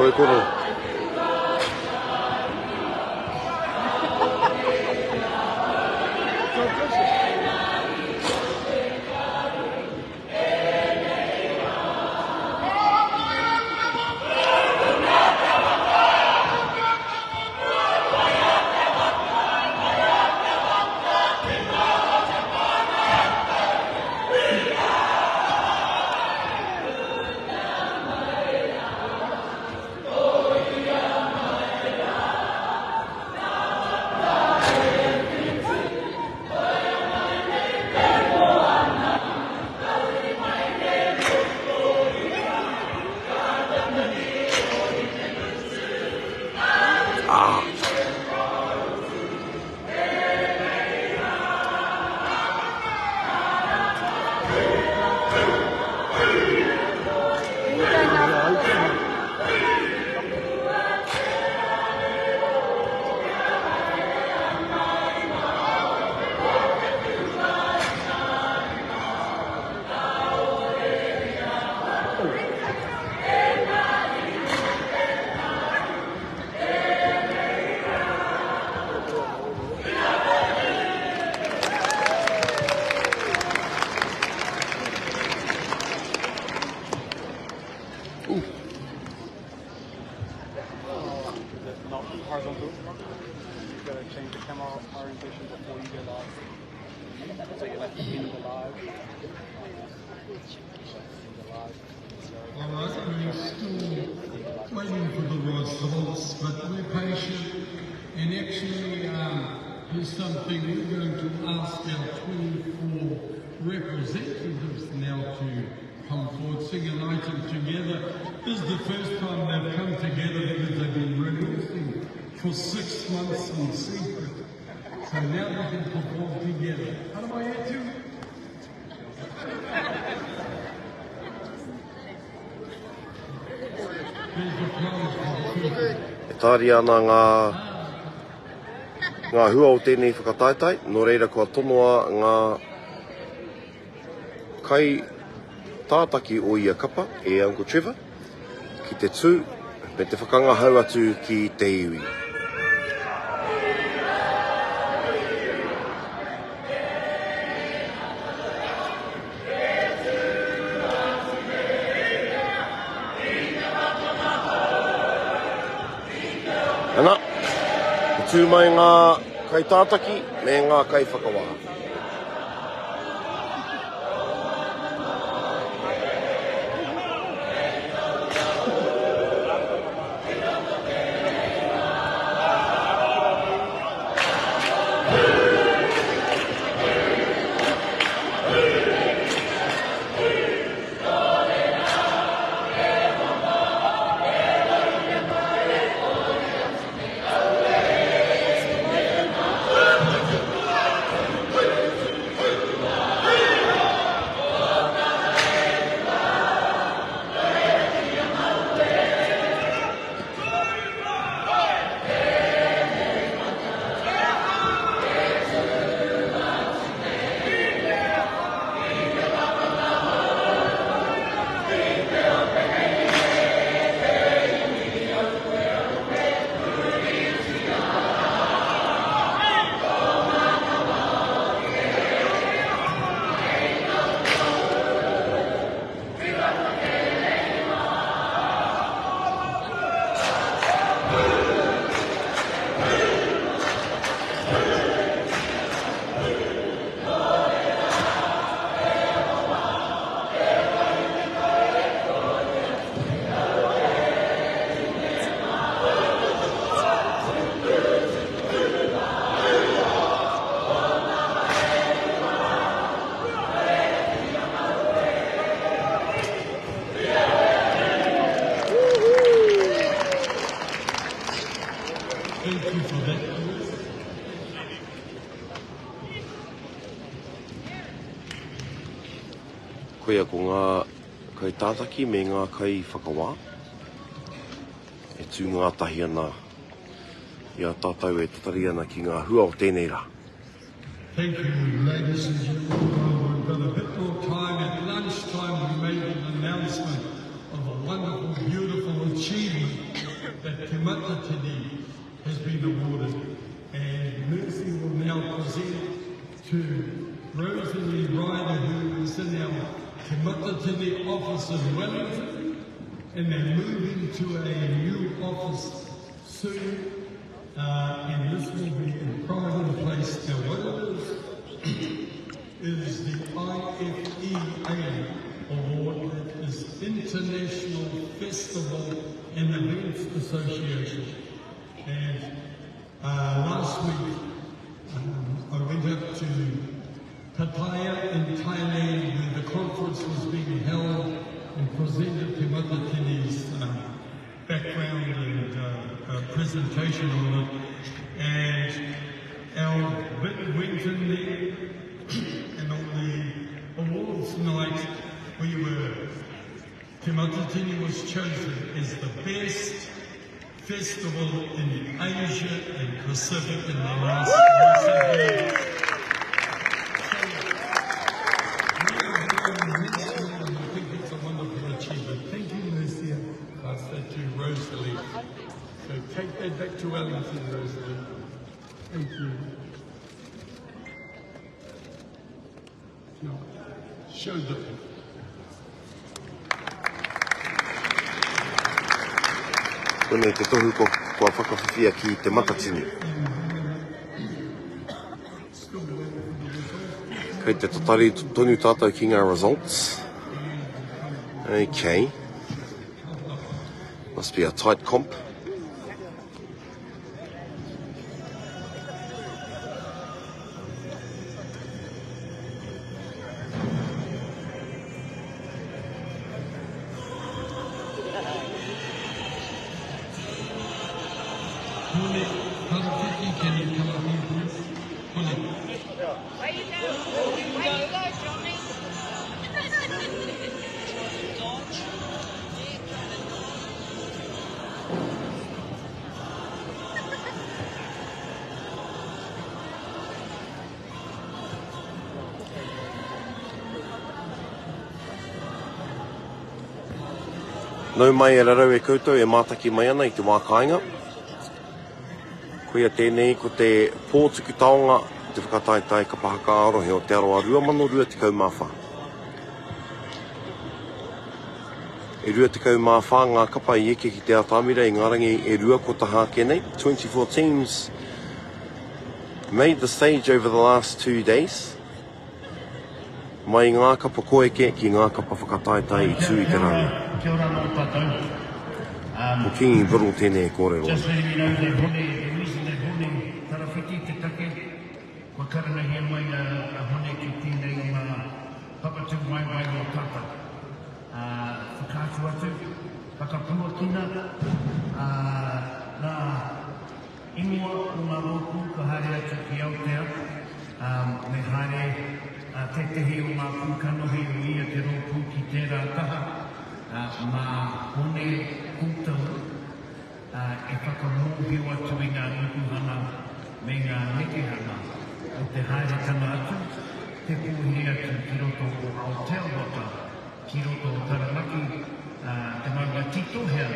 koe koro. Waiting for the results, but we're patient, and actually here's something we're going to ask our 24 representatives now to come forward, sing an item together. This is the first time they've come together because they've been rehearsing for 6 months in secret. So now they can perform together. WHAKAWÂTEA. E tāri ana ngā hua o tēnei whakataetai, no reira kua tonoa ngā kai tātaki o ia kapa, e Uncle Trevor, ki te tū, me te whakangahau atu ki te iwi. Ana, e tū mai ngā kai tātaki me ngā kai whakawā. Koia ko ngā kai tātaki me ngā kai whakawā. E tū ngā tahi ana. Ia tātou e tatari ana ki ngā hua o tēnei rā. Thank you, ladies and gentlemen. We've got a bit more time. At lunchtime we made an announcement of a wonderful, beautiful achievement Te MŌTEATEA has been awarded, and Mercy will now present to Rosalie Ryder, who is in our Te MŌTEATEA office in Wellington, and they're moving to a new office soon, and this will be in pride and place. Now what it is the IFEA award, that is International Festival and Events Association. And last week I went up to Pattaya in Thailand, where the conference was being held, and presented Te MŌTEATEA's background and presentation on it. And our bid went in there, and on the awards night, Te MŌTEATEA was chosen as the best festival in Asia and Pacific in the last recent years. I think it's a wonderful achievement. Thank you, Lucia. Pass that to Rosalie. So take that back to Wellington, Rosalie. Thank you. Now, show them. Kone te tohu ko kua whakawhiwhia ki te matatini. Kei te tatari tonu tātou ki ngā results. Okay. Must be a tight comp. Nau mai e rarau e koutou e mātaki mai ana I te wākainga. Koia tēnei ko te pōtuku taonga te whakataitai kapahaka arohe o Te Arawa 2,214. E 2,214 ngā kapa I eke ki te atamira I ngā rangi e rua ko taha kenei. 24 teams made the stage over the last 2 days. Mai ngā kapa koeke ki ngā kapa whakataitai I tū I te rangi. Kia ora no tātou. Ko kingi buru tēnei kōrero. Just letting you know the reason that hone tarawhiti te take, kua karanahia mai a hone ki tēnei o ngā papatu waiwai o tata. Whakaatu atu, whakapuakina, nā ingoa o ngā rōku ka haere atu ki Aotea, me haere te tehi o ngā pūkanohi o ia te rōku ki tērā taha, mā hone kūtau e whakamōhio atu I ngā nukuhana me ngā nekehana o te haere tana atu, te pūhi atu ki roto o Aotearoa, ki roto o Taranaki, te maua titohea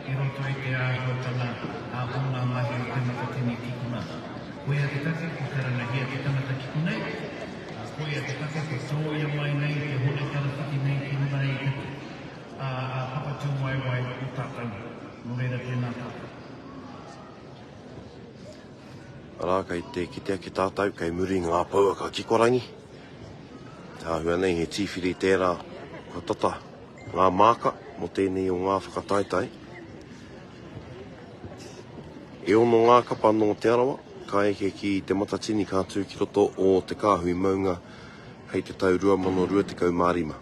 ki roto I te āhuatana a hona mahi o te MŌTEATEA ki kuna. Koea te take, ko karanahia te tamata ki kunei, koea te take, ko tōia mai nei, te hone tarawhiti nei ki nuna I te papatu waiwai o tātou, no reira tēnā tātou. Arā, kei te kitea ki tātou, kei muri ngā pauaka ki Korangi. Tā hua nei he tīwhiri tērā, kua tata ngā māka mo tēnei o ngā whakataitai. E ono ngā kapa no Te Arawa, ka eke ki te matatini kātū ki roto o te kāhui maunga hei te tau 2025.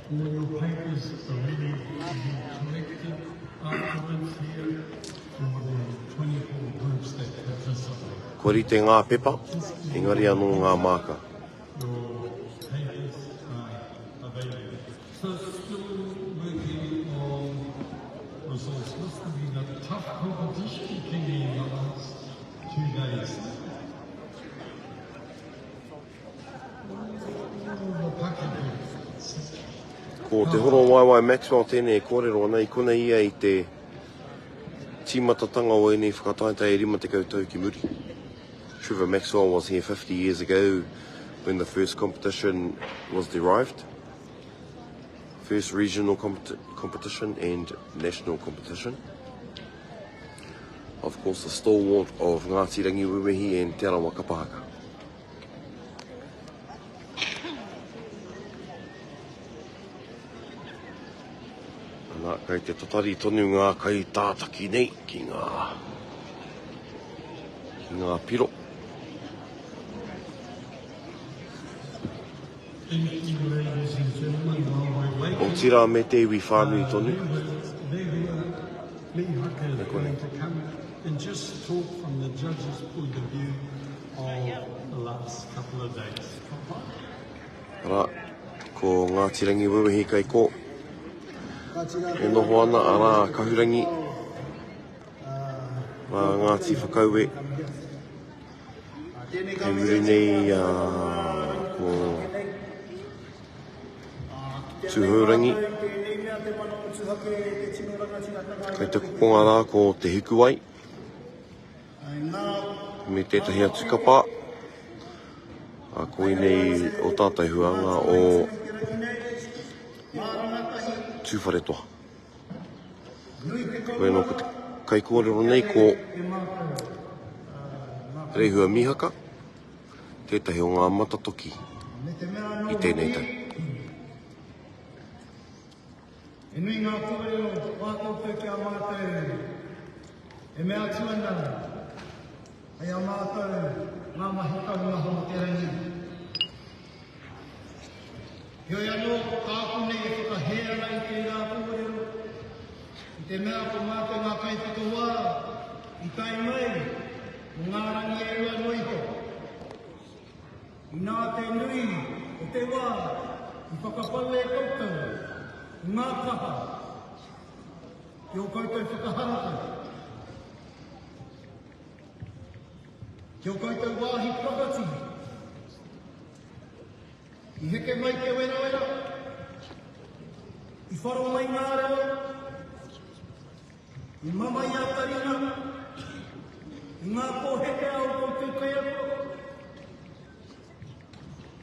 All your papers are ready to be collected afterwards here for the 24 groups that participate. Ko rite ngā pepa, engari anō ngā māka. Your papers are available. So still working on results. Must have been a tough competition in the last 2 days. The package. Ko te horo waiwai Maxwell tēnei kōrero nei, kona ia I te tīmatatanga o enei whakataetai e 50 tau ki muri. Trevor Maxwell was here 50 years ago when the first competition was derived. First regional competition and national competition. Of course, the stalwart of Ngāti Rangiwewehi and Te Arawa kapahaka. Nā, kei te tatari tonu ngā kai tātaki nei ki ngā piro. O tira me te iwi whānui tonu. And just talk from the judge's point of view of the last couple of days. Ara, ko Ngāti Rangiwewehi kai ko. E noho ana ara kahurangi. Mā Ngāti Whakaue. Kei muri nei ko Tūhourangi. Kei te kokonga rā ko te Hikuwai. Me tētahi atu kapa. A koe nei o tātai huanga o tūwharetoa. Koe no ko te kai kōrero nei ko Rehua Mihaka. Tētahi o ngā matatoki I tēnei tau. E nui ngā kōrero wākoutou ki a mātou. E mea tuana. Ai a mātou ngā mahikau ngā hono te rangi. Hioi anō, kāku nei e whakahea nei te rā kōrero. I te mea ko mātou ngā kai whakawā. I tai mai, o ngā rangi e rua noiho. I nā te nui o te wā, I whakapau e koutou. Ngā kaha, ki o koutou whakaharata. Ki o koutou wāhi prakati. I heke mai te wera wera. I wharo mai ngā rewa. I mamai a tarina. I ngā pōheke au koutou kai ako.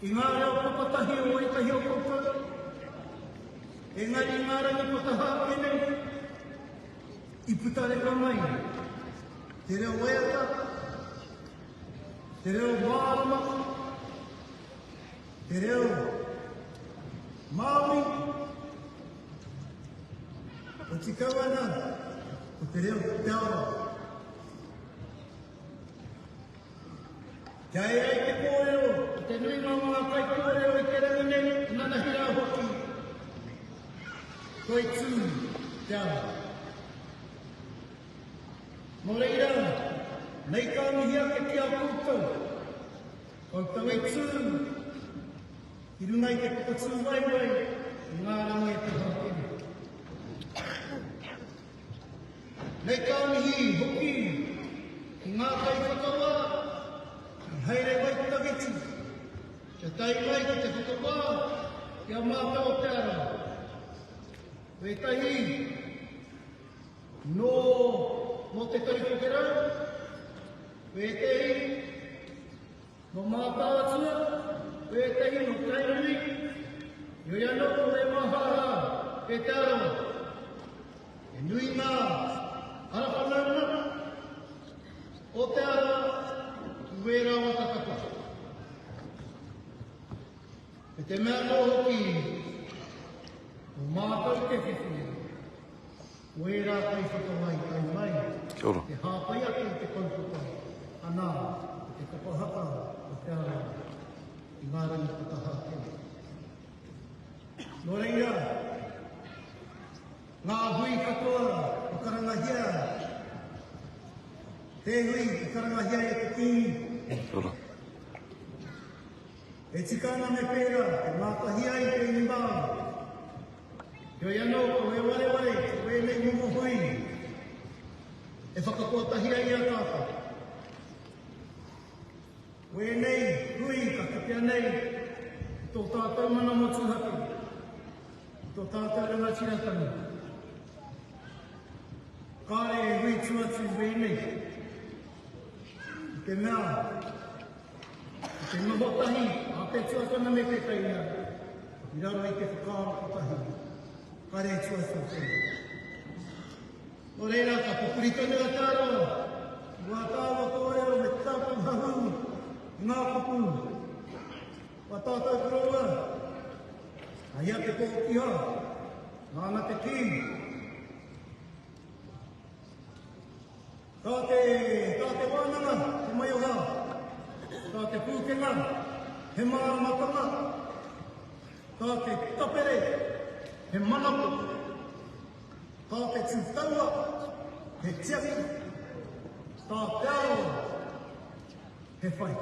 I ngā reo papatahi o ikahi o koutou. Engari ngā rangi potaha kene. I putareka mai. Te reo WAIATA. Te reo Mārama. Te reo Māui. O tikau ana. O te reo Te Arawa. Kia e ai te kōrero. Te nui ngā mga kai kōrero I te rangi nei. Nanahira hoki. Koe tū, te ara. Mō reira, nei ka mihi ake ki a koutou. Koutou e tū, I runga I te kukatū waiwai, I ngā rangi e te hākene. Nei ka mihi hoki, I ngā kai whakawā, I haere wai tageti. Te tai mai ki te whakawā, ki a mātau te ara. Wei tahi, no te tariwhakerau, wei tahi, no mātātua, wei tahi no tairani, Ioi anō ko e mahara, e te arawa. E nui ngā arapanana, o te arawa, I wera watakata. E te mea no hoki, o mātou te whiwhia. O e rā kai whakawai kai mai. Kia ora. Te hāpai ake I te koutukai. Anā, te kapahaka o te arawa. I ngā rangi putaha kene. Nō reira, ngā hui katoa o karangahia. Te hui o karangahia e te tini. Kia ora. E tikana me pēra, e mātahia I te inimaa. Ioi anō, ko e wale, ko e nei mungo hui. E whakakoatahia I a kāka. Ko e nei hui, ka kapia nei, tō tātou mana motu haki. tō tātou ranga tiratanga. Kāre e hui tuatu wei nei. Te mea, te mahotahi, a te tuatana me te kaina. I raro i te whakaara kotahi. Kāre e tuatu wei. O reira, ka pupuri tonu a tāra. Wa tāwa kōrero me tātou hahu. Ngā kupu. Wa tātou koroa. Aia te kōkiha. Ngāna te ki. Tā te wānanga, te maioha. Tā te pūkenga, he māramatanga. Tā te tapere, he manapo. Tā te tūtaua, he tiaki. Tā te aroa, he whai.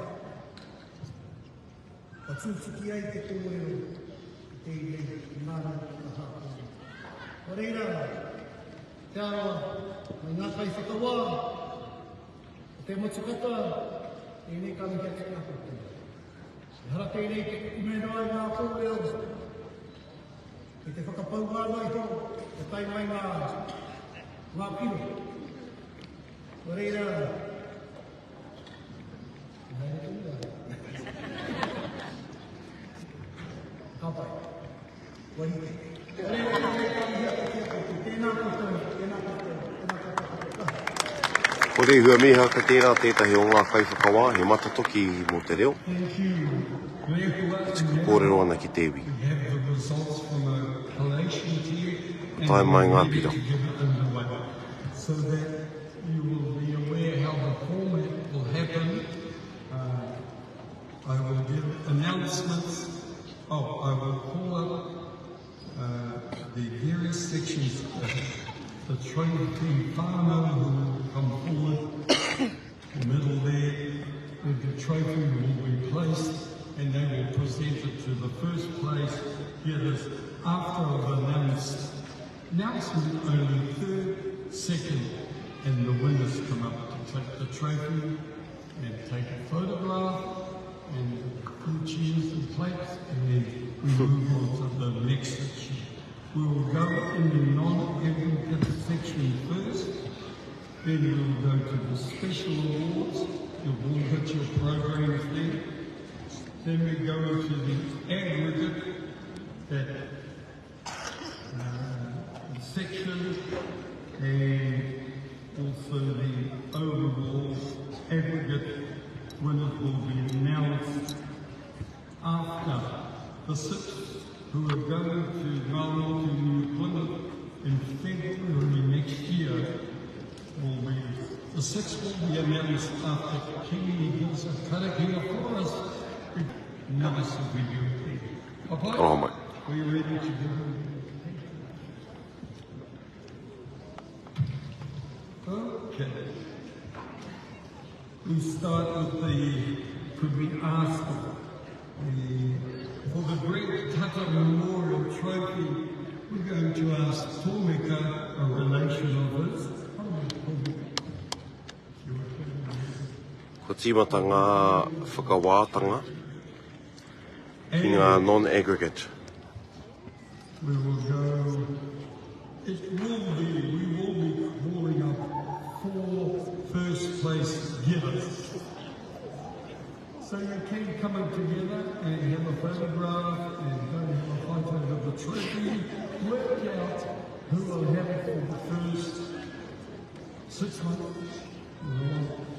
Ka tūtuki ai te kōrero, te ngāra ka hākua. O reira, te aroa, mai Ngāti Whakaue, te motukata, e nei ka mihi ati kāpate. E hara tēnei te kukumenoa i ngā kōrero, e te whakapau wāna i tō, te tai mai ngā piro. O reira, kāpai, wahite. O reira, tēnā kōtau, tēnā kōtau. Ko rei hua miha ka tērā tētahi o ngā kai whakawā, he matatoki mō te reo. Tika kōrero ana ki tewi. Ka tae mai ngā pira. So that you will be aware how the format will happen. I will give announcements. I will call up the various sections of the trade team whānau who will come forward. The middle there, the trophy will be placed and they will present it to the first place getters after I've announced announcement only third, second, and the winners come up to take the trophy and take a photograph and put cheers and plates, and then we move on to the next section. We will go in the non-aggregate section first, then we will go to the special awards. You've all got your programs there. Then we go into the aggregate, that section, and also the overall aggregate winners will be announced after the 6th, who are going to Rangi to New Plymouth in February next year. Will be the 6th will be announced after Kingi gives a karakia for us. Nice of you. Rongomai. Are you ready to go? Okay. We start with could we ask for the Great Tata Memorial Trophy, we're going to ask Tōmeka, a relation of his. Ko tīmata ngā whakawātanga ki ngā non-aggregate. We will go, we will be calling up 4 first place givers. So you keep coming together and have a photograph and go have a photo of the trophy, work out who will have it for the first 6 months.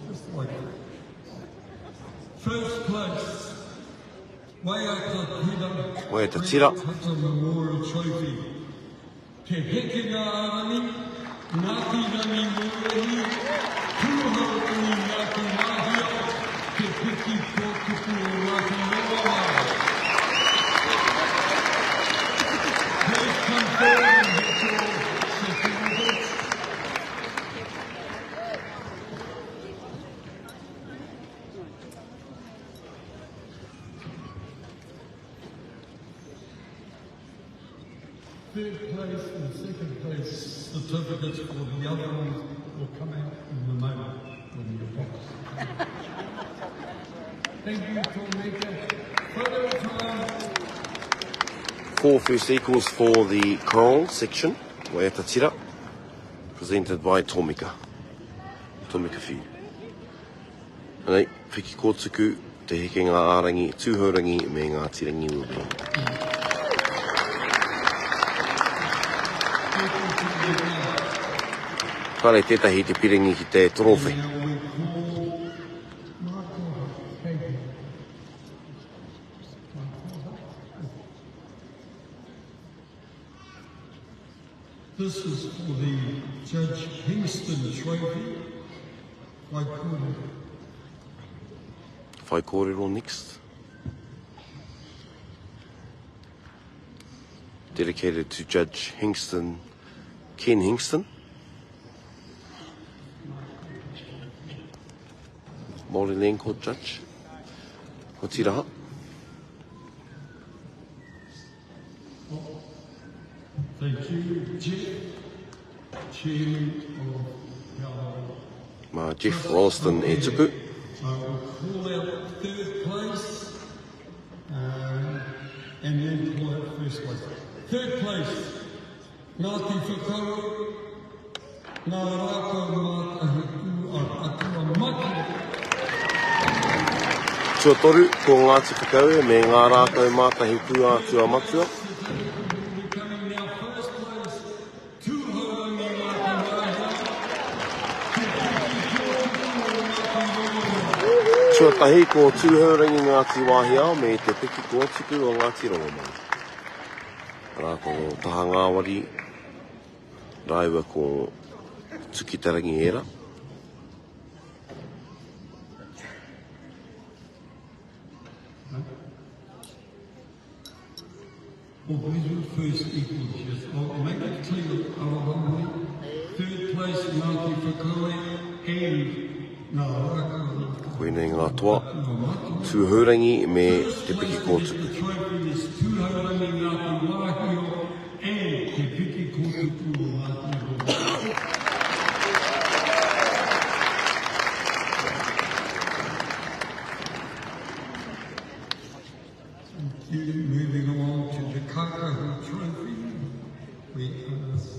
Just like that. First place, WAIATA tira. Memorial Trophy. Te Hekenga Rangi, Ngāti Rangiwewehi, Tūhourangi Ngāti Whakaue, Te Pikikōtuku Ngāti Rongomai. Please come forward and get your certificates. Third place and second place certificates for the other ones will come out in the moment from your box. Thank you, Tōmeka. Photo time. 4 first equals for the choral section, WAIATA tira, presented by Tomika Whiu. Anei, Pikikōtuku, te Hekenga Ā-RINGA, Tūhourangi me Ngāti Rangiwewehi. Kare tētahi te piringi ki te torofe. This is for the Judge Hingston Trophy. Whai kōrero next. Dedicated to Judge Hingston, Ken Hingston. Māori Land Court Judge. Ko tiraha. Thank you, Jeff, Chairman of Ma Jeff Rolston e tupu. I will call out third place and then call out first place. Third place, Ngāti Whakaue, Tua toru ko Ngāti Whakaue me ngā rākau mātahi pū ātua matua. Becoming now first place, Tūhourangi Tua tahi ko Tūhourangi Ngāti Wāhiao me te Pikikōtuku o Ngāti Rongomai. Rā ko taha ngāwari, raiwa ko tukitarangi era. Well, these were first equals, yes. I'll make it clear, Rongomai. Third place, Ngāti Whakaue, and Koenei ngā toa, Tūhourangi me te Pikikōtuku. The trophy is Tūhourangi Ngāti Wāhio and te Pikikōtuku o Ngāti Rangi. Moving along to the Aukaha trophy, we ask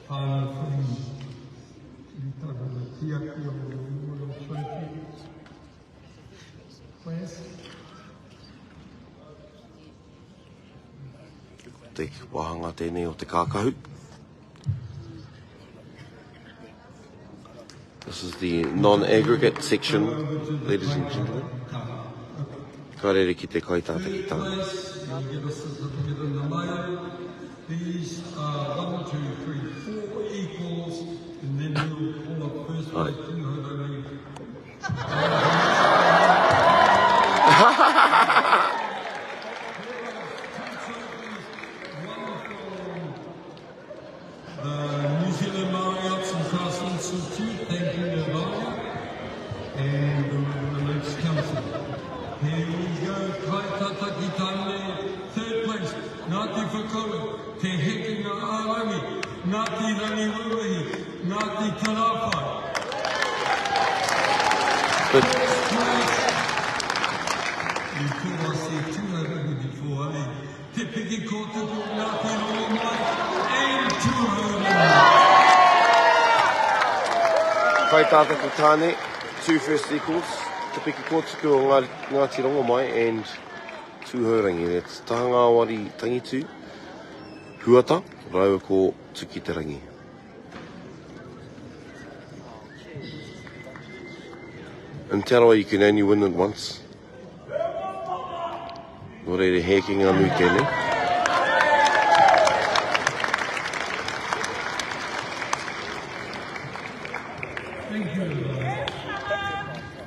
final thing, the MŌTEATEA trophy. Please. Te wahanga tēnei o te kākahu. This is the non-aggregate section, ladies and gentlemen. Ka rere ki te kaitātaki tanga. These are 1, 2, 3, 4 equals, and then we'll pull up first place. New Zealand Māori Arts and Crafts Institute, thank you, Nirvana, and the Lakes Council. Here we go, Kaitataki Tāne, third place, Ngāti Whakaue, Te Hekenga Ā-RINGA, Ngāti Rangiwewehi, Ngāti Arawa. You could have said Tūhourangi before, eh? Te Pikikōtuku, Ngāti Rongomai, and Tūhourangi. Kai tātaki tāne, 2 first equals, te Pikikōtuku o Ngāti Rongomai and Tūhourangi. That's taha ngāwari tangitu, huata, raiwa ko tukitarangi. In Te Arawa, you can only win it once. Nō reire Hekenga nui tēnei. Thank you.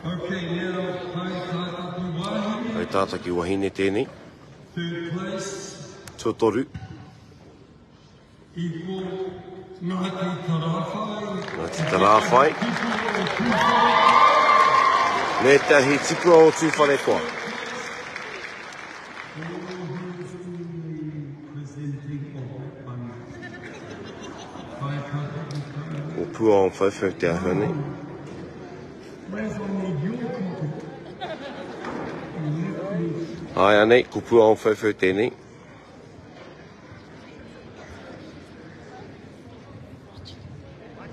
Okay, now, Kaitataki Wāhine. Kai tātaki wahine tēnei. Third place, Tua toru, equal Ngāti Tarawhai. Ngāti Tarawhai. Me tahi tipua o tūwhare koa. O pua o whaiwhau te ahane. Where's on the your copy? You left me Ai anei, kupua o whauwhau tēnei.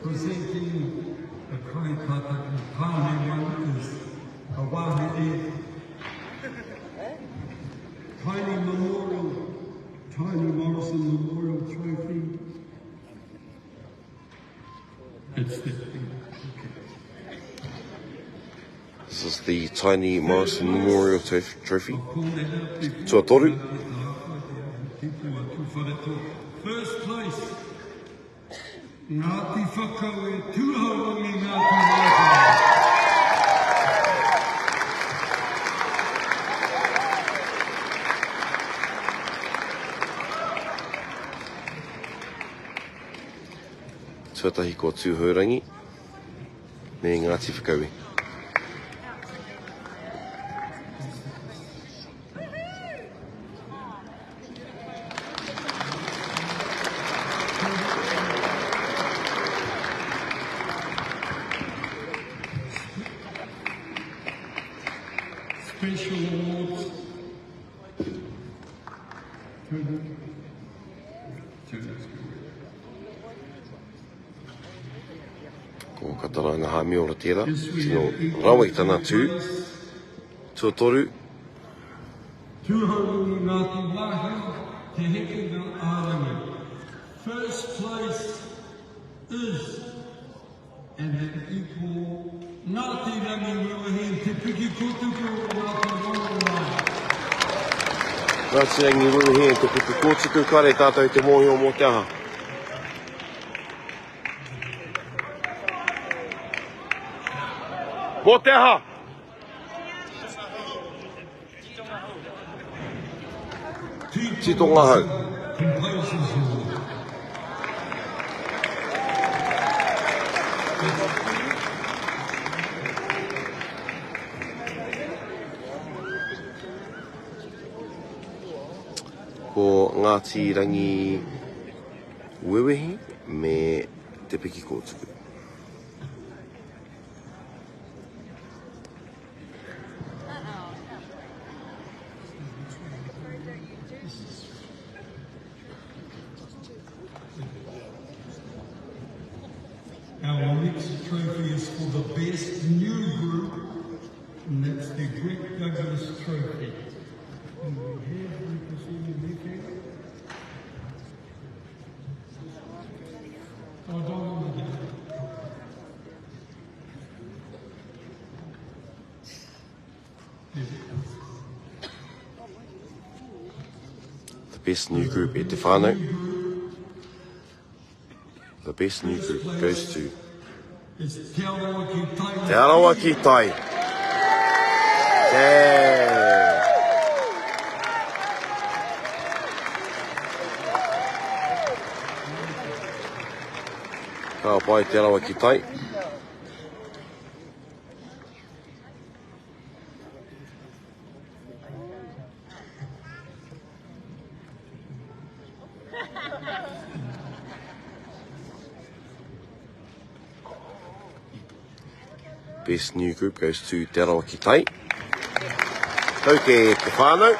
Presenting the kaipata tāne one is a wāhere Tiny Morrison Memorial Trophy. It's the This is the Tiny Morrison Memorial Trophy. Tua toru. First place, Ngāti Whakaue, Tūhourangi Ngāti Whakaue. Tuatahi ko Tūhourangi, me Ngāti Whakaue. Special awards. Ko kataranga hāmi ora tērā, tino rawai tana tū, tua toru. Tūhourangi Ngāti Whakaue, Te Hekenga Ā-RINGA. First place is, and an equal, Ngāti Rangiwewehi, Te Pikikōtuku, Ngāti Rongomai. Ngāti Rangiwewehi, Te Pikikōtuku, kare tātou te mōhio mō te aha. Mō te aha! Titonga hau. Ko Ngāti Rangiwewehi me Te Pikikōtuku. Our next trophy is for the best new group, and that's the Greg Douglas Trophy. And we have representing Hekenga. Oh, don't The best new group e te whānau. The best new group goes to It's Te Arawa ki tai. Te Arawa ki tai. Yeah. Ka pai Te Arawa ki tai. Best new group goes to Te Arawa ki tai. Tau ke te whānau.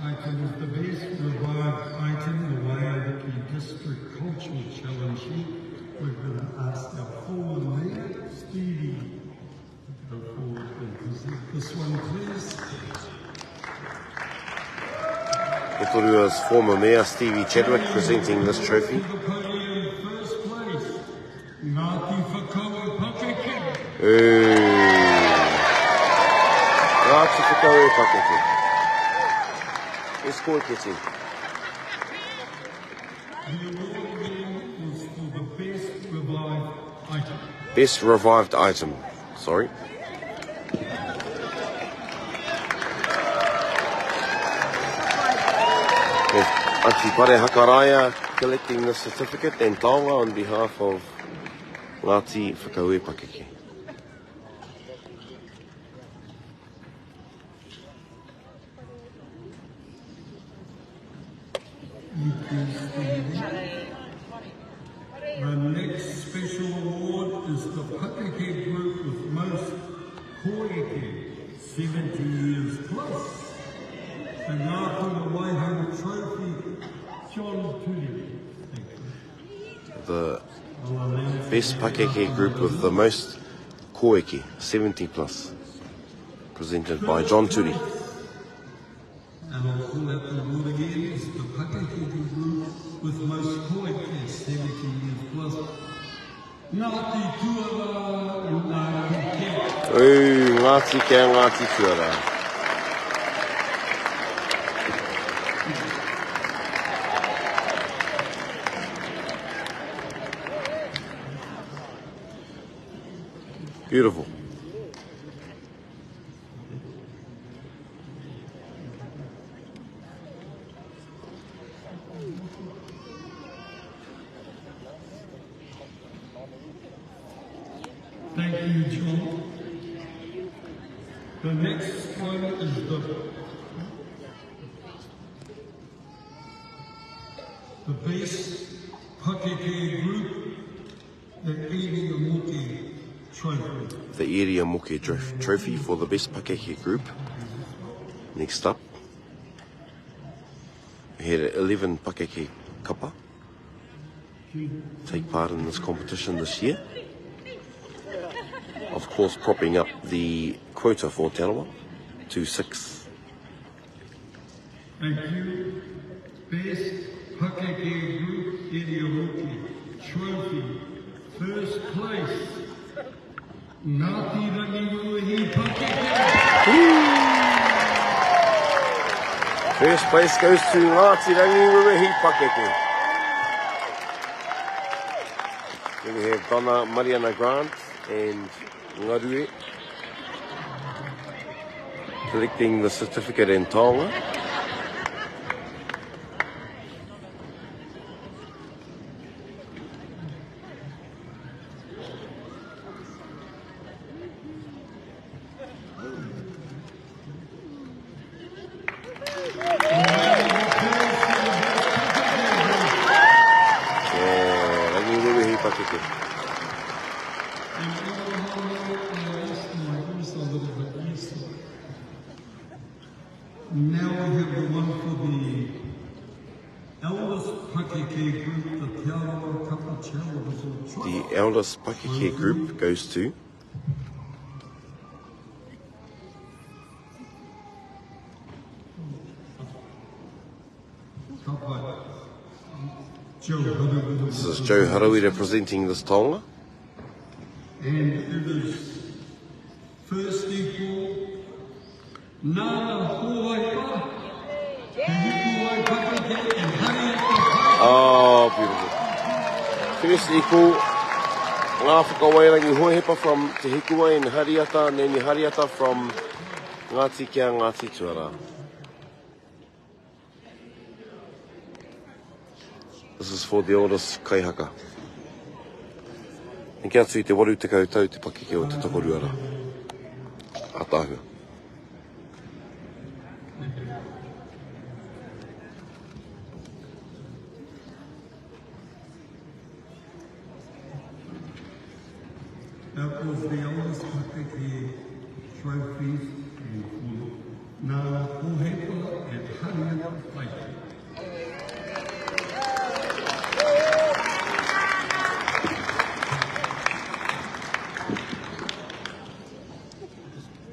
Item is the best revived item, the WAIATA District Cultural Challenge. We're going to ask our former mayor, Stevie, to go forward and present this one, please. Ko toru as former mayor Stevie Chadwick presenting this trophy. To the podium, first place, Ngāti Whakaue HAKA. Ngāti Whakaue HAKA. It's called Kiti. The award is for the best revived item. Best revived item. Sorry. Auntie Pare Hakaraya collecting the certificate and taonga on behalf of Ngāti Whakaue Pakeke. The next special award is the Pikikōtuku group with most 70 years plus. The Ngāti Whakaue Trophy, John Tuli. The best pakeke group with the most koeke, 70 plus, presented by John Turi. And I'll call that the award again, is the pakeke group with most koeke, 70 years plus. Ngāti Tuara and Ngāti Kia. Ngāti kia, Ngāti Tuara. Beautiful. Thank you, John. The next one is the base pakeke group, the Ā-RINGA Trophy. The Area Moke Trophy for the best pakeke group. Next up, we had 11 pakeke kapa take part in this competition this year. Of course, propping up the quota for Te Arawa to 6. Thank you. Best pakeke group, Area Moke Trophy. First place, Ngāti Rangiwewehi pakeke. First place goes to Ngāti Rangiwewehi pakeke. Then we have Donna Mariana Grant and Ngarue collecting the certificate and taonga. Now we have the one for the eldest pakeke group, the Te Arawa Kapachao. The eldest pakeke group goes to this is Joe Harawi representing this taonga. And it is first equal Nana Hikuwai, Hikuwai pakeke and Hariata. Oh, beautiful. First equal Ngā Whakawairangi Hohepa from Te Hikuwai and Hariata, and then Hariata from Ngāti kia, Ngāti Tuara. This is for the oldest kaihaka. E kia atu I te waru te kautau te pakeke o te takoruara. Atahua. That was the oldest pakeke trophies and Nana Hohepa and Hariata Whaiata.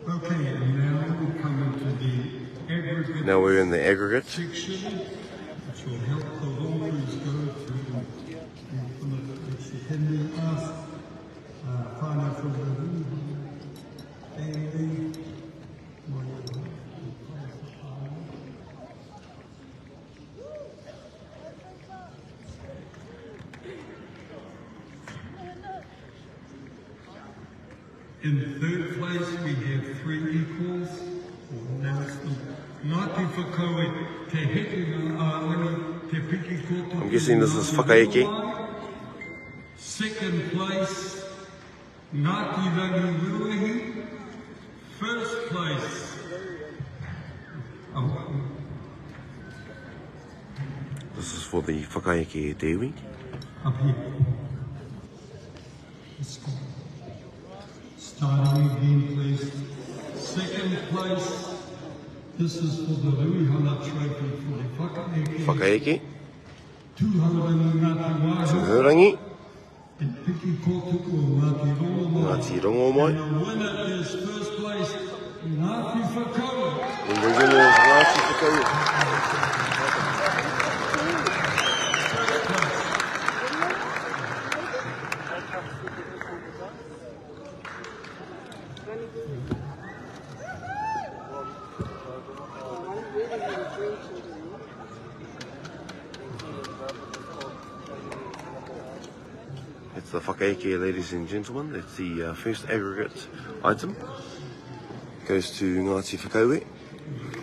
Okay, and now we come into the aggregate. Now we're in the aggregate. Section, which will help the lawyers go through the Hekenga ask financial review and in third place, we have 3 equals. That's the Ngāti Whakaue, Te Hekenga, Te Pikikōtuku. I'm guessing this is WHAKAEKE. Second place, Ngāti Rangiwewehi. First place, This is for the WHAKAEKE Dewi. up here. Let's go. Starting again, please. second place, this is for the Ruihana Trophy for the WHAKAEKE, Tūhourangi Ngāti Whakaue, Tūhourangi, and Pikikōtuku Ngāti Rongomai. Ngāti Rongomai. And the winner is first place, Ngāti Whakaue. And the winner is Ngāti Whakaue. It's the WHAKAEKE, ladies and gentlemen. It's the first aggregate item. Goes to Ngāti Whakaue.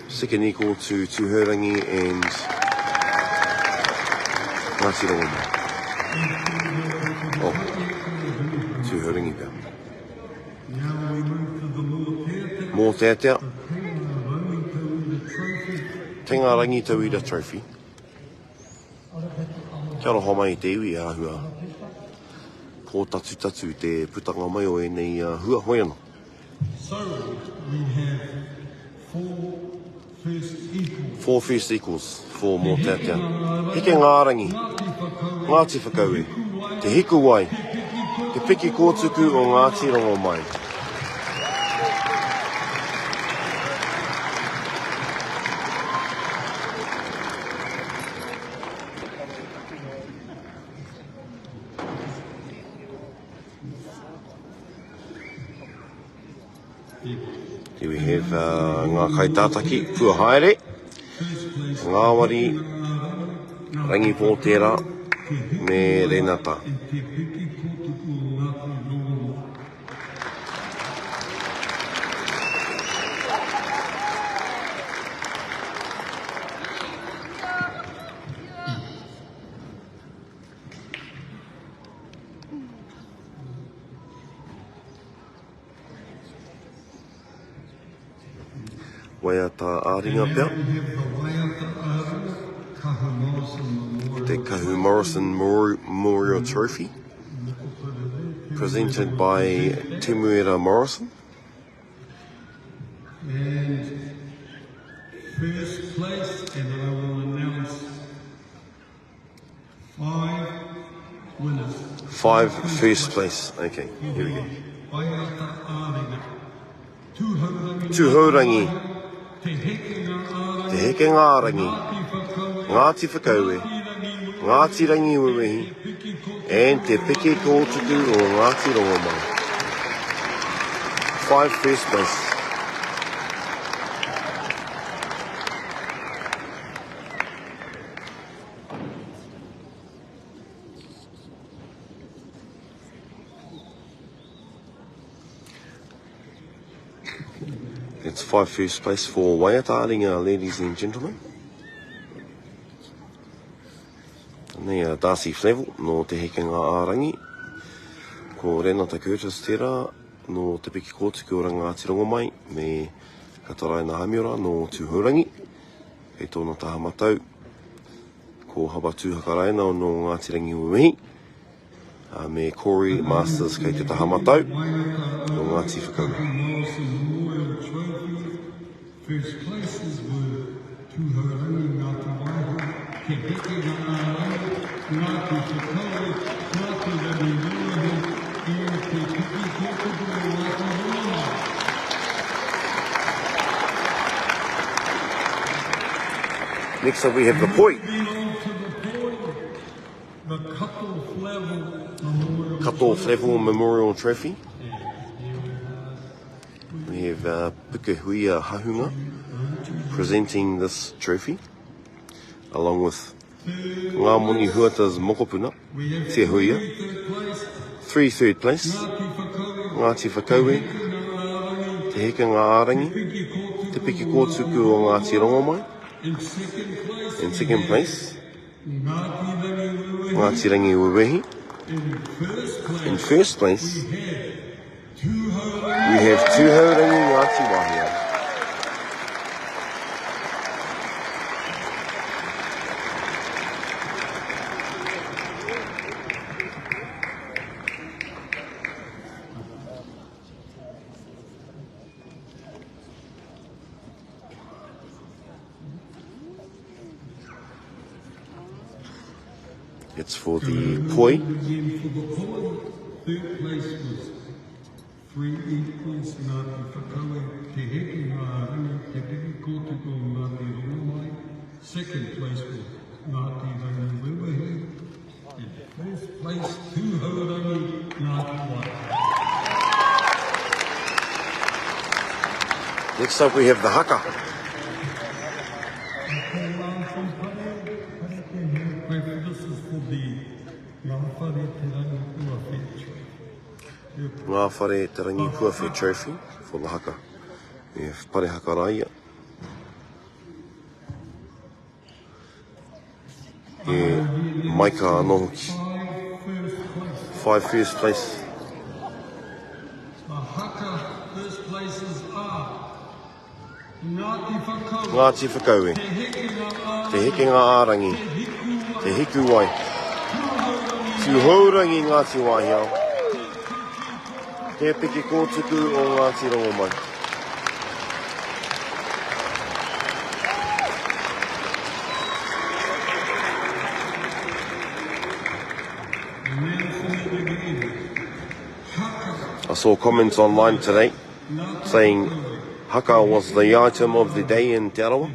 Second equal to Tūhourangi and Ngāti Rongomai. Oh, Tūhourangi pia. Now we move to the MŌTEATEA, Te Rangi Tauira Trophy. Kia ora homa I te iwi āhua. Ko tatu te putanga mai o enei hua hoiana. So we have four first equals for MŌTEATEA. Hekenga Rangi, Ngāti Whakaue, Te Hikuwai, Te Pikikōtuku o Ngāti Rongomai. Here we have ngā kaitātaki pua haere, ngā wari, rangi pōtera, me renata. WAIATA Ā-RINGA pia. Te Kahu Morrison Memorial Trophy, presented by Temuera Morrison. And first place, and I will announce 5 winners. 5 first place. Okay, here we go. WAIATA Ā-RINGA, Tūhourangi, Te Te Hekenga Rangi, Ngāti Whakaue, Ngāti Rangiwewehi, and Te Pikikōtuku o Ngāti Rongomai. 5 first place. It's 5 first place for WAIATA Ā-RINGA, ladies and gentlemen. Nei a Darcy Flevel no Te Hekenga Ā-Rangi. Ko Renata Curtis tērā no Te Pikikōtuku o Ngāti Rongomai me Kataraina Hamiora no Tūhourangi. Kei tōna taha matau. Ko Habatu Hakaraina no Ngāti Rangiwewehi. Me Corey Masters kei te taha matau no Ngāti Whakaue. First places were Tūhourangi, Ngāti Whakaue, Te Hekenga Ā-RINGA, Ngāti Whakaue, Ngāti Rangiwewehi, and Te Pikikōtuku o Ngāti Rongomai. Next up we have the poi. The Kato Flevel Memorial Trophy. We have Pikikōtuku Hahunga presenting this trophy, along with Ngā Moni Huata's Mokopuna, Te Huia. 3 third place, Ngāti Whakaue, Te Hekenga Ā-Rangi, Te Pikikōtuku o Ngāti Rongomai. In second place, Ngāti Rangiwewehi. In first place, we have Tūhourangi Ngāti Wahia. It's for the poi. Again for the poi. Third place was 3 equals Ngāti Whakaue, Te Hekenga, Rangi, Te Pikikōtuku, Ngāti Rongomai. Second place was Ngāti Rangiwewehi. And fourth place, Tūhourangi, Ngāti WAIATA. Next up we have the haka. This is for the Ngāti Rangiwewehi trophy for the haka. We have pare haka rāia. Maika anohoki. 5 first place. The haka first places are Ngāti Whakaue, Ngāti Whakaue, Te Hekenga Ā-RINGA, Te Hikuwai, Tūhourangi Ngāti Wāhiao, Te Pikikōtuku o Ngāti Rongomai. I saw comments online today saying haka was the item of the day in Te Arawa.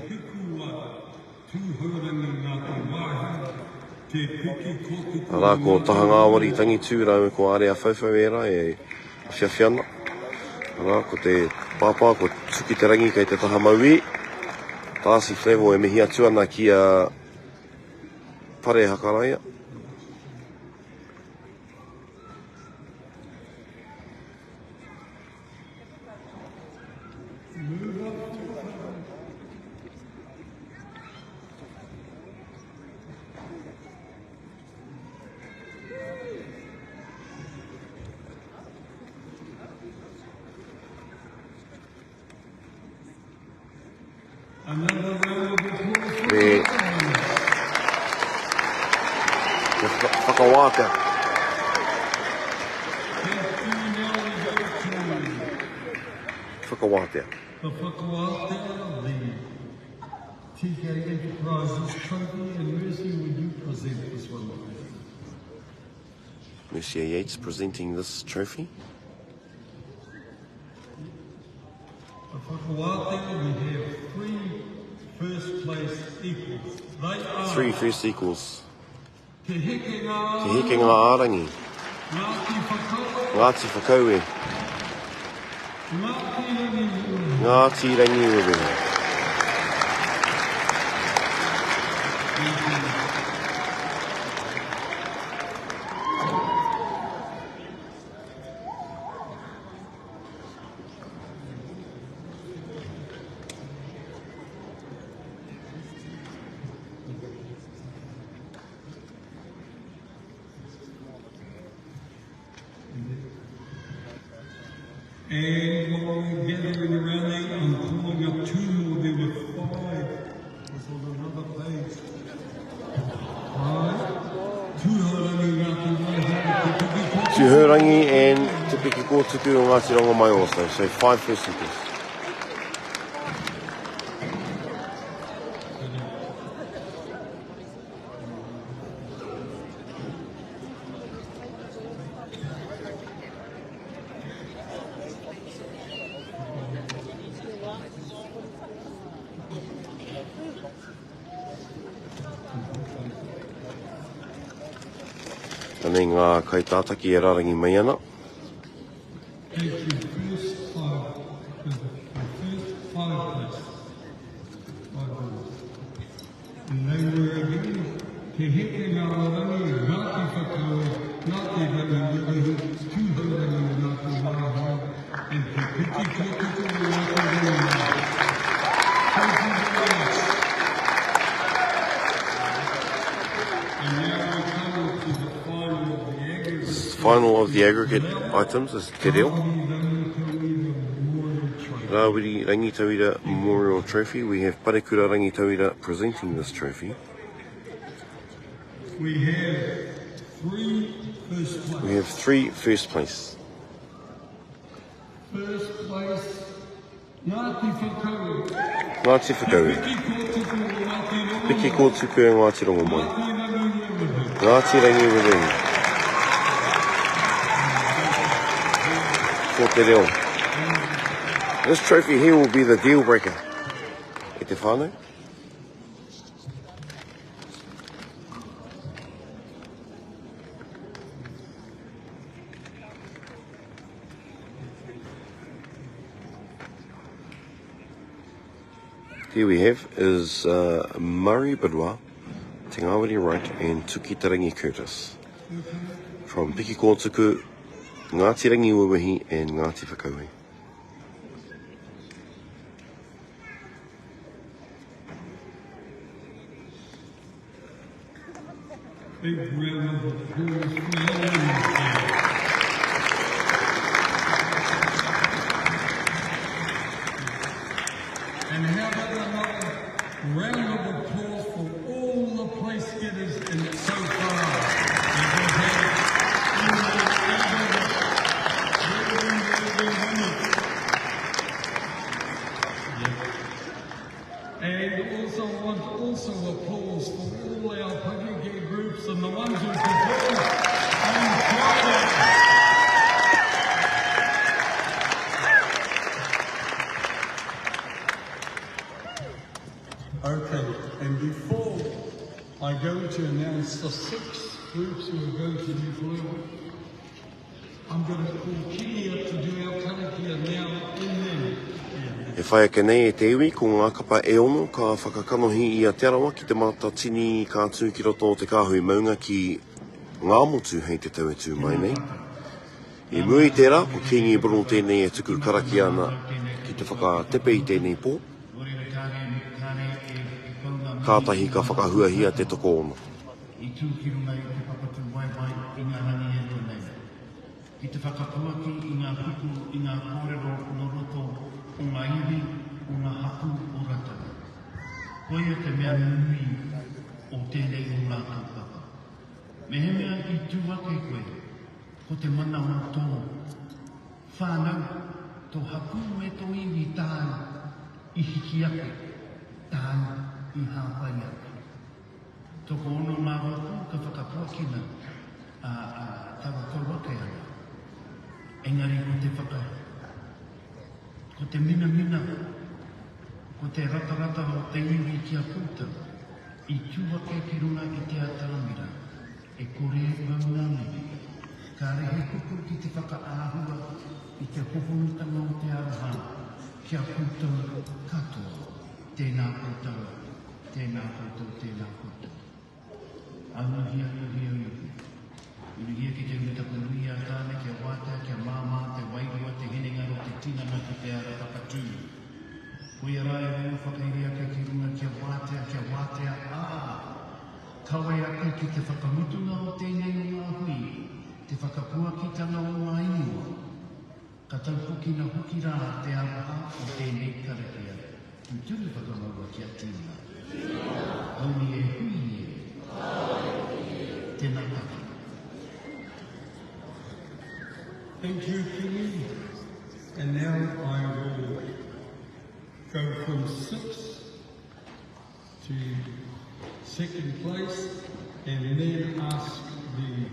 Arā ko taha ngāwari tangi tūrau ko area whauwhau era e whiawhiana. Arā ko te pāpā ko tuki te rangi kei te taha maui. Tāsi whlevo e mihi atu ana ki a pare haka rāia. WHAKAWāTEA. WHAKAWāTEA. The WHAKAWāTEA, the TK Enterprises Trophy, and Mercy, would you present this one? Mercy Yates presenting this trophy. The WHAKAWāTEA, we have 3 first place equals. They are 3 first equals. Te Hekenga, Te Hekenga Ā-RINGA, Ngāti Whakaue, Ngāti Whakaue, Ngāti Rangiwewehi. And while we're gathering around there, I'm calling up 2 more. There were 5. It's on another page. 5. Tūhourangi Ngāti Rangi, Te Pikikōtuku. Tūhourangi and Te Pikikōtuku o Ngāti Rongomai also. So 5 first equals. And then ngā kaitātaki e rarangi mai ana. Take your first 5, the first 5 place. 5 goals. And they were again, Te Hekenga Rangi, Ngāti Whakaue, Ngāti Rangiwewehi, Tūhourangi Ngāti Wāhiao, and Te Pikikōtuku Ngāti Rongomai. Thank you very much. And now we come to the final of the aggregate. Final of the aggregate items is Te Reo. Rawiri Rangitauira Memorial Trophy. We have Parekura Rangitauira presenting this trophy. We have 3 first place. We have 3 first place. First place, Ngāti Whakaue, Ngāti Whakaue, Pikikōtuku Ngāti Rongomai, Pikikōtuku o Ngāti Rongomai, Ngāti Rangiwewehi, Ngāti Rangiwewehi. Ko te reo. This trophy here will be the deal breaker. E te whānau. Here we have is Murray Bidwa, Te Ngāwari Wright and Tukitarangi Curtis. From Pikikōtuku, Ngāti Rangiwewehi and Ngāti Whakaue. Big round of applause for Rangi. And how about another round of applause for all the place getters in it so far. And also I want applause for all our Pikikōtuku groups and the ones who performed on Friday. Okay, and before I go to announce the 6 groups who are going to be fluent, I'm going to call Kini up to do our karakia now in them. E whai ake nei e te iwi, ko ngā kapa e ono, ka whakakanohi i a Te Arawa ki te matatini kātū ki roto o te kāhui maunga ki ngā motu hei te tau e tū mai nei. I mui tērā, ko Kingi Bruno tēnei e tukuru karaki ana ki te whakatepe i tēnei pō. Kātahi ka whakahuahia te toko ono. I tūkirunga i te papatu waiwai i ngā rangi e tōnei. I te whakapuaki i ngā puku i ngā kōrero no roto o ngā iwi o ngā hapu o rata. Koia te mea nui o tēnei o ngā kaupapa. Me he mea i tūwake koe, ko te mana o tō. Whānau, tō hapu e tō iwi tāi i hiki ake, tāi i hāpai ake. Toko ono mā hoku ka whakapuakina tawa kauake ana. Engari ko te whaka, ko te mina, ko te rata o te iwi ki a puta, i tūwake ki runa i te ataramira, e kore maunani, ka rehe kuku ki te whakaahua, i te hohonutanga o te aroha, ki a puta katoa, tēnā koutou, tēnā koutou, tēnā koutou. Anuhia, Uruhia ki te utapunuia tāne, kia WAIATA, kia māmā, te wairua, te Hekenga, te tinana ki te ara papatū. Koia rai reo whakairia ki runga kia WHAKAEKE, kawe ake ki te whakamutunga o tēnei o ngā hui, te whakapuakitanga o ngā iwa. Ka tau hoki na hoki rā te araha o tēnei karakia. Tūturu whakamaua kia tīna. Auni e hui e. Tēnā taka. Thank you, Kini. And now I will go from 6th to 2nd place and then ask the...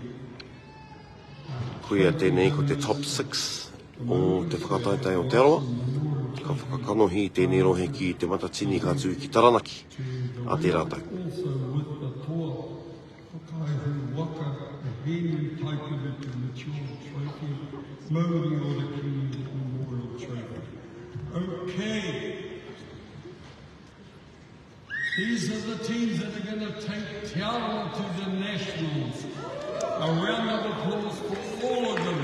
Kuia tēnei ko te top 6 o te whakataitai o Te Arawa. Ka whakakanohi tēnei rohe ki te matatini kātū ki Taranaki a te rātau. Also with the toa whakaihu waka, again entitled to mature trophy, Mauri o the Kini Memorial Trophy. Okay. These are the teams that are going to take Te Arawa to the Nationals. A round of applause for all of them.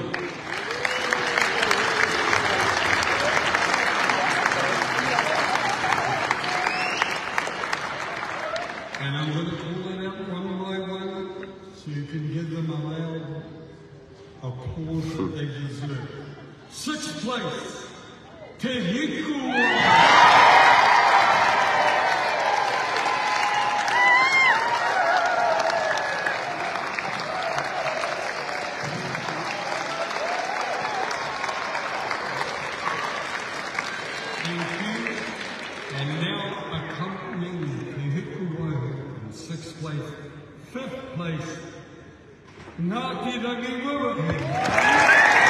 And I'm going to call it out one by one so you can give them a loud applause that they deserve. 6th place, Te Hikuwai. And now accompanying the Hikuwai in 6th place, 5th place, Ngāti Rangiwewehi.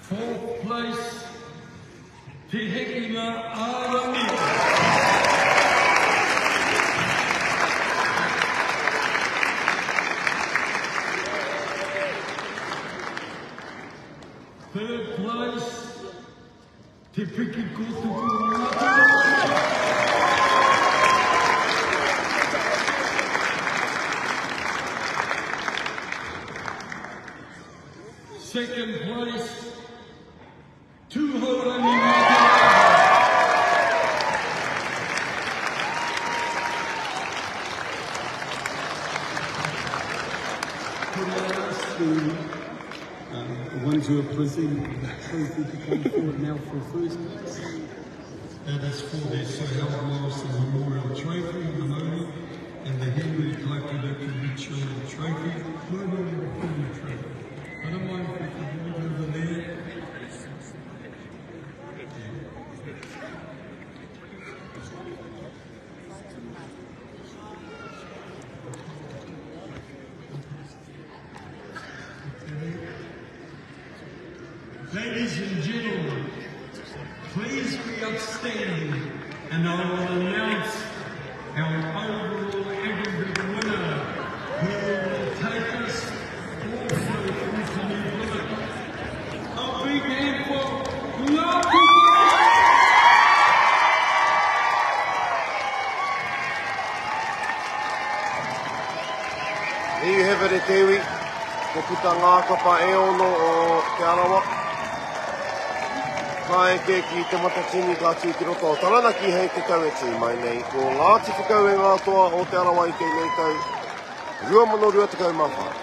Fourth place, Te Hekenga Ā-RINGA. Third place, Te Pikikōtuku Ngāti Rangi. Second place, Tūhourangi Ngāti Could I ask the ones who are presenting the trophy to come forward now for first place? That is for the Sir Howard Morrison Memorial Trophy, the Moni, and the Henry Whakareke Children Trophy. No, the Henry Trophy. I don't mind if we can do it over there. Ladies and gentlemen, please be upstanding, and I will announce our overall aggregate winner, who will take us also into New Zealand. A big hand for Ngāti Whakaue! There you have it, e Tewi. Te puta ngā kapa e ono o Te Arawa. Kaeke ki te matatini ka tū ki roto o taranaki hei te taueti mai nei. Ko Ngāti Whakaue ngā toa o Te Arawa i kei nei tau. 2024.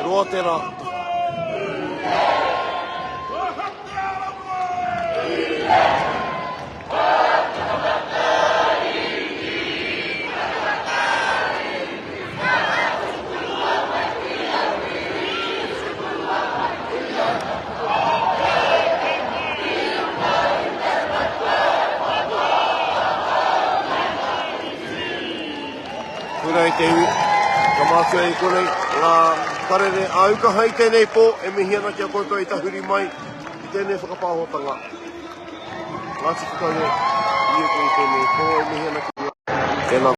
Roa tērā. Tūrei Tewi, ka mātua i konei, ngā karere Aukaha i tēnei pō, e mihiana kia koutou i tahuri mai, i tēnei whakapāhotanga. Ngāti Whakaue, i e koe i tēnei pō, e mihiana kia. Tēnā.